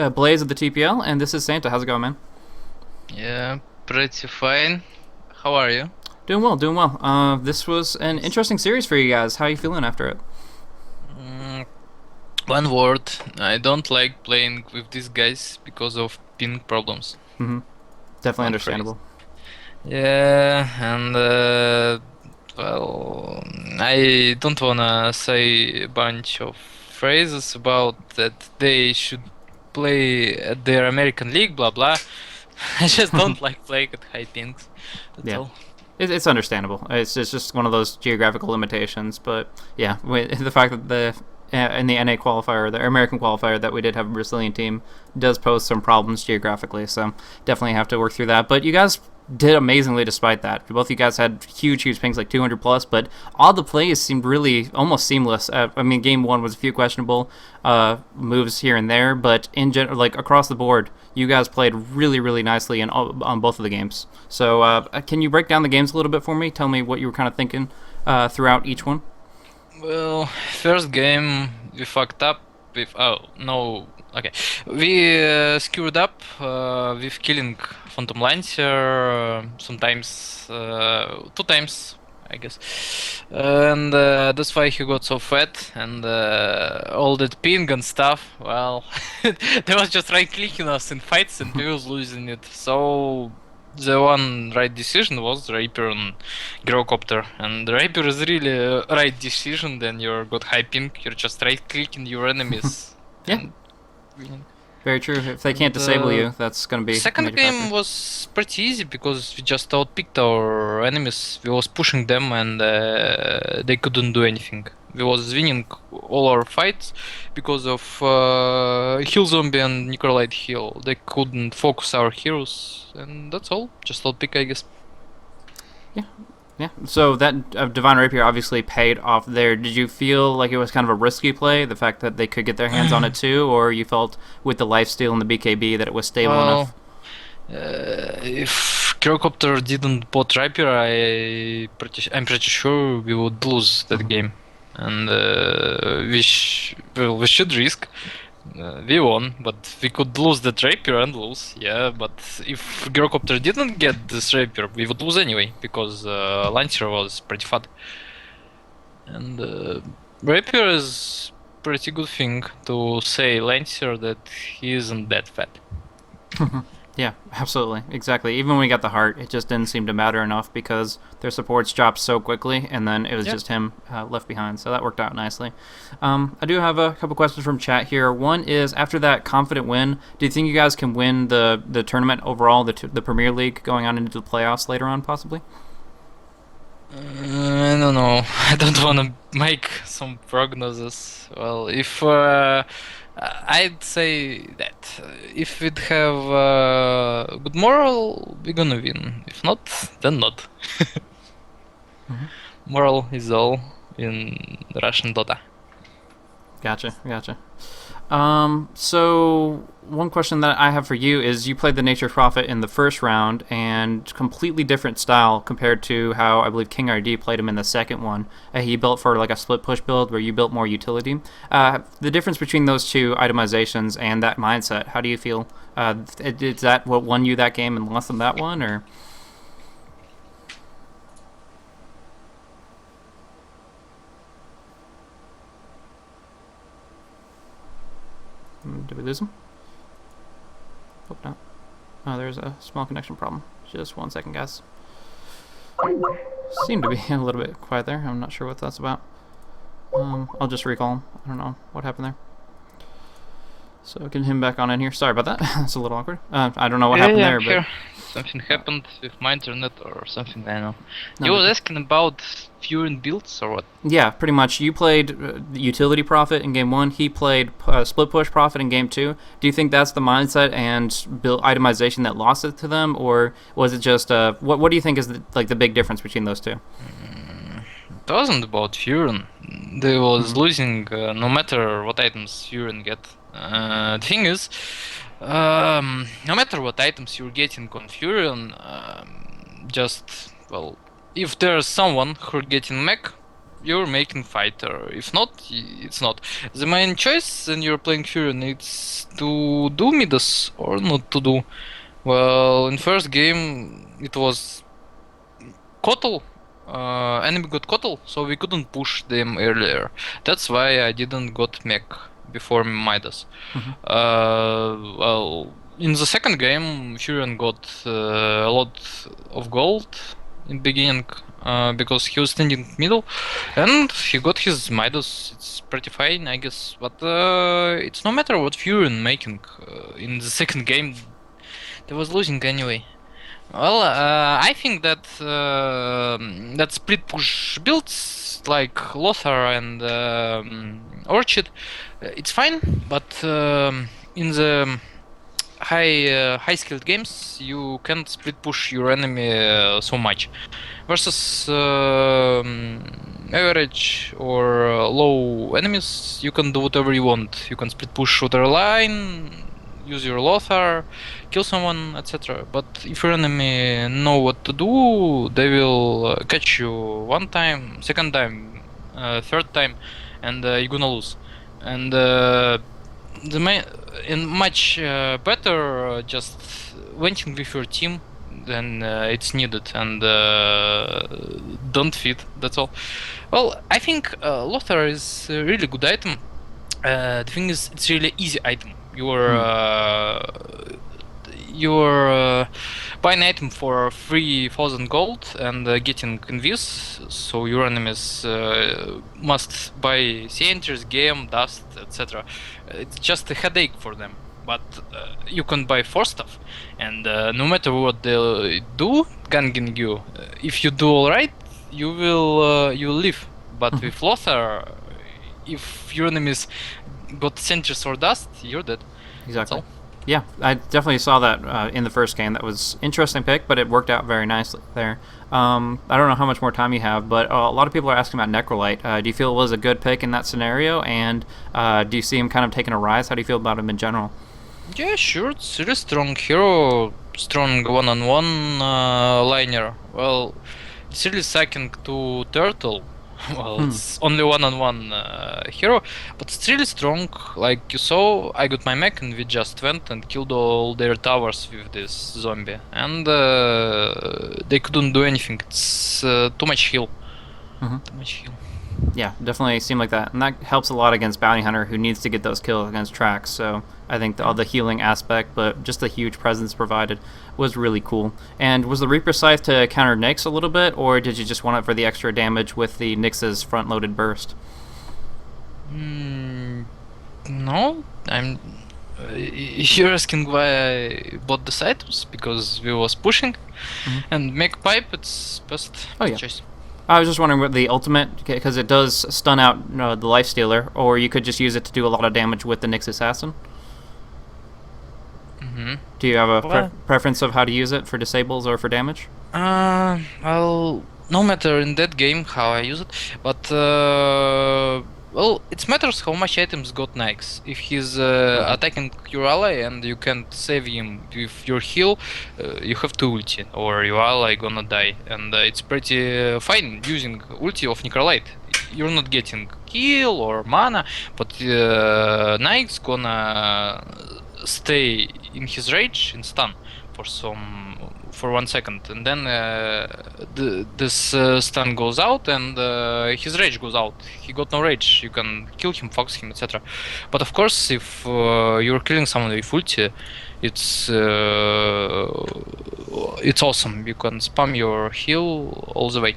Blaze of the TPL, and this is Santa. How's it going, man? Yeah, pretty fine. How are you? Doing well, doing well. This was an interesting series for you guys. How are you feeling after it? Mm, One word. I don't like playing with these guys because of ping problems. Mm-hmm. Definitely One phrase. understandable. Yeah, and well, I don't wanna say a bunch of phrases about that they should play at their American league, blah blah. I just don't like playing at high pings. That's Yeah, all. it's understandable. It's just one of those geographical limitations. But yeah, the fact that in the NA qualifier, the American qualifier, that we did have a Brazilian team does pose some problems geographically. So definitely have to work through that. But you guys did amazingly despite that. Both you guys had huge pings, like 200 plus, but all the plays seemed really almost seamless. I mean, game one was a few questionable moves here and there, but in general, like across the board, you guys played really nicely on both of the games. So can you break down the games a little bit for me? Tell me what you were kind of thinking throughout each one. Well, first game we fucked up with no, okay, we screwed up with killing Phantom Lancer sometimes 2 times, I guess, and that's why he got so fat and all that ping and stuff. Well, they was just right clicking us in fights and we was losing it. So the one right decision was Rapier on Growcopter, and Rapier is really a right decision. Then you're got high ping, you're just right clicking your enemies Yeah, and winning. very true. If they can't And disable you, that's going to be a second major game factor. was pretty easy because we just outpicked our enemies. We was pushing them and they couldn't do anything. We was winning all our fights because of heal zombie and Necrolyte heal. They couldn't focus our heroes, and that's all. Just outpick, I guess. Yeah, yeah. So that Divine Rapier obviously paid off there. Did you feel like it was kind of a risky play, the fact that they could get their hands on it too, or you felt with the lifesteal and the BKB that it was stable enough? Well, if Growcopter didn't bot Rapier, I'm pretty sure we would lose that game, and well, we should risk. We won, but we could lose that Rapier and lose. Yeah, but if Growcopter didn't get this Rapier, we would lose anyway because Lancer was pretty fat, and Rapier is pretty good thing to say Lancer that he isn't that fat. Yeah, absolutely, exactly. Even when we got the heart, it just didn't seem to matter enough because their supports dropped so quickly, and then it was Yeah. just him left behind. So that worked out nicely. I do have a couple questions from chat here. One is, after that confident win, do you think you guys can win the tournament overall, the Premier League, going on into the playoffs later on, possibly? I don't know. I don't want to make some prognosis. Well, if I'd say that if we'd have good moral, we're gonna win. If not, then not. Mhm. Moral is all in Russian Dota. Gotcha. So one question that I have for you is, you played the Nature Prophet in the first round, and completely different style compared to how I believe King RD played him in the second one. He built for like a split push build where you built more utility. The difference between those two itemizations and that mindset, how do you feel? Is that what won you that game and lost them that one, or did we lose him? Hope not. Oh, there's a small connection problem. Just 1 second, guys. Seemed to be a little bit quiet there. I'm not sure what that's about. I'll just recall him. I don't know what happened there. So get him back on in here. Sorry about that. That's a little awkward. I don't know what happened Yeah, there, I'm but here. Something happened with my internet or something, I don't know. no You big was deal. asking about Fury builds or what? Yeah, pretty much. You played utility Prophet in game one. He played split push Prophet in game two. Do you think that's the mindset and build itemization that lost it to them, or was it just what do you think is the big difference between those two? It wasn't about Furin. They was Mm-hmm. losing no matter what items Furin get. The thing is, no matter what items you're getting on Furin, just, well, if there's someone who getting mech, you're making fighter. If not, it's not. The main choice when you're playing Furon, it's to do Midas or not to do. Well, in first game it was Kotal. Enemy got Kotal, so we couldn't push them earlier. That's why I didn't got mech before Midas. Well, in the second game, Furion got a lot of gold in beginning because he was standing middle, and he got his Midas. It's pretty fine, I guess. But it's no matter what Furion making. In the second game, they was losing anyway. Well, I think that that split push builds like Lothar and Orchid, it's fine, but in the high skilled games you can't split push your enemy so much. Versus average or low enemies, you can do whatever you want. You can split push shooter line, use your Lothar, kill someone, etc. But if your enemy know what to do, they will catch you one time, second time, third time, and you're gonna lose. And the main and much better just venting with your team than it's needed, and don't feed. That's all. Well, I think Lothar is a really good item. The thing is, it's really easy item. You're buying item for 3,000 gold and getting invis, so your enemies must buy Scienters, game, dust, etc. It's just a headache for them. But you can buy 4 stuff, and no matter what they do, ganging you, if you do alright, you will live. But with Lothar, if your enemies got Scienters or dust, you're dead. Exactly. Yeah, I definitely saw that in the first game. That was interesting pick, but it worked out very nicely there. I don't know how much more time you have, but a lot of people are asking about Necrolyte. Do you feel it was a good pick in that scenario, and do you see him kind of taking a rise? How do you feel about him in general? Yeah, sure, it's really strong hero, strong one-on-one liner. Well, it's really second to Turtle. Well, it's only one-on-one hero, but it's really strong. Like you saw, I got my mech and we just went and killed all their towers with this zombie, and they couldn't do anything. It's too much heal. Too much heal. Yeah, definitely seemed like that, and that helps a lot against Bounty Hunter, who needs to get those kills against Trax. So I think all the healing aspect, but just the huge presence provided, was really cool. And was the Reaper Scythe to counter Nyx a little bit, or did you just want it for the extra damage with the Nyx's front-loaded burst? No, I'm. You're asking why I bought the items because we was pushing, and make pipe. It's best choice. I was just wondering what the ultimate, because it does stun out the Lifestealer, or you could just use it to do a lot of damage with the Nyx Assassin. Do you have a preference of how to use it for disables or for damage? Well, no matter in that game how I use it, but well, it matters how much items got Nyx. If he's attacking your ally and you can't save him with your heal, you have to ulti, or your ally gonna die. And it's pretty fine using ulti of Necrolyte. You're not getting kill or mana, but Nyx gonna stay in his rage and stun for 1 second, and then this stun goes out and his rage goes out. He got no rage. You can kill him, fox him, etc. But of course, if you're killing someone with ulti, it's awesome. You can spam your heal all the way.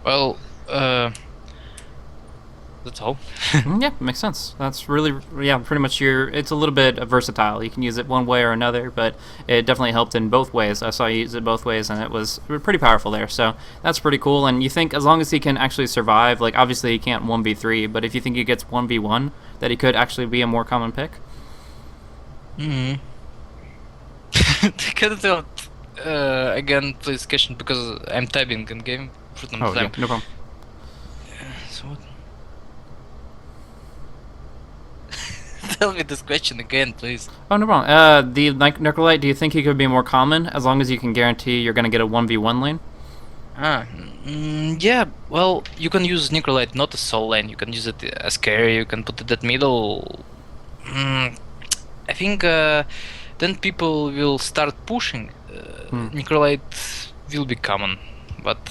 Well, that's all. Yeah, makes sense. That's really, pretty much it's a little bit versatile. You can use it one way or another, but it definitely helped in both ways. I saw you use it both ways, and it was pretty powerful there. So that's pretty cool. And you think as long as he can actually survive, like obviously he can't 1v3, but if you think he gets 1v1, that he could actually be a more common pick? Can you tell again, please, question, because I'm typing in game. Oh, yeah, no problem. So what? Tell me this question again, please. Oh, no problem. The Necrolyte, do you think he could be more common as long as you can guarantee you're going to get a 1v1 lane? Yeah, well, you can use Necrolyte not as soul lane, you can use it as carry, you can put it at middle. I think then people will start pushing. Necrolyte will be common, but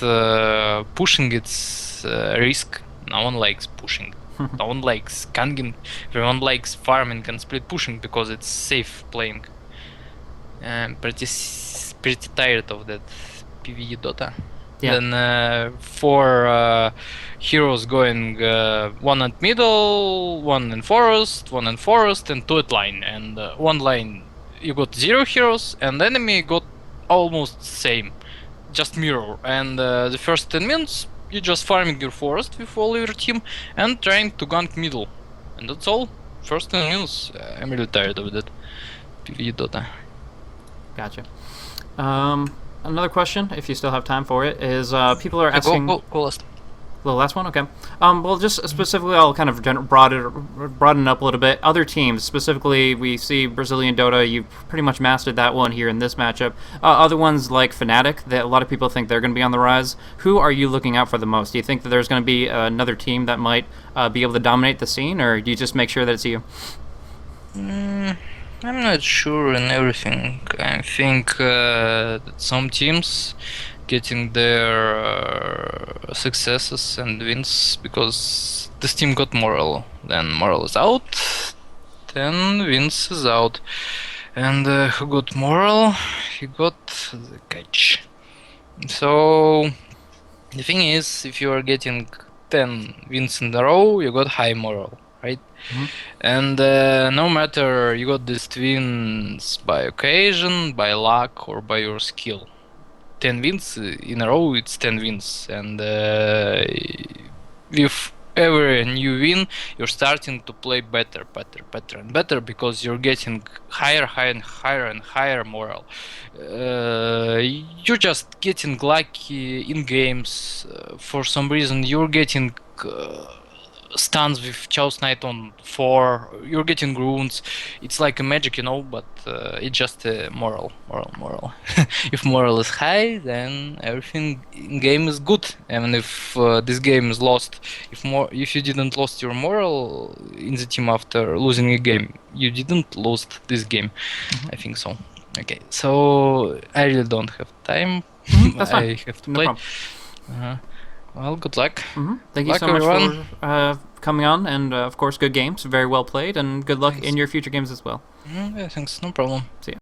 pushing it's risk. No one likes pushing. No one likes ganging. Everyone likes farming and split pushing because it's safe playing. I'm pretty tired of that PvE Dota. Yeah. Then 4 heroes going one at middle, one in forest, and 2 at line. And one line you got 0 heroes, and enemy got almost same, just mirror. And the first 10 minutes you just farming your forest with all your team and trying to gank middle, and that's all. First 10 minutes. I'm really tired of that PvE Dota. Gotcha. Another question, if you still have time for it, is people are asking. Go last. The last one, okay. Well, just specifically, I'll kind of broaden up a little bit. Other teams, specifically, we see Brazilian Dota. You've pretty much mastered that one here in this matchup. Other ones like Fnatic, that a lot of people think they're going to be on the rise. Who are you looking out for the most? Do you think that there's going to be another team that might be able to dominate the scene, or do you just make sure that it's you? I'm not sure in everything. I think that some teams getting their successes and wins because this team got moral. Then moral is out, then wins is out. And who got moral? He got the catch. So the thing is, if you are getting 10 wins in a row, you got high moral, right? And no matter you got these wins by occasion, by luck, or by your skill, 10 wins in a row, it's 10 wins. And with every new win, you're starting to play better and better because you're getting higher and higher moral. You're just getting lucky in games. For some reason, you're getting stuns with Chaos Knight on 4, you're getting runes. It's like a magic, but it's just moral. If moral is high, then everything in game is good. And if this game is lost, if you didn't lost your moral in the team after losing a game, you didn't lose this game. I think so. Okay, so I really don't have time. That's fine. I have to play. No problem. Well, good luck. Thank you so much for coming on, and of course, good games, very well played, and good luck in your future games as well. Yeah, thanks, no problem. See ya.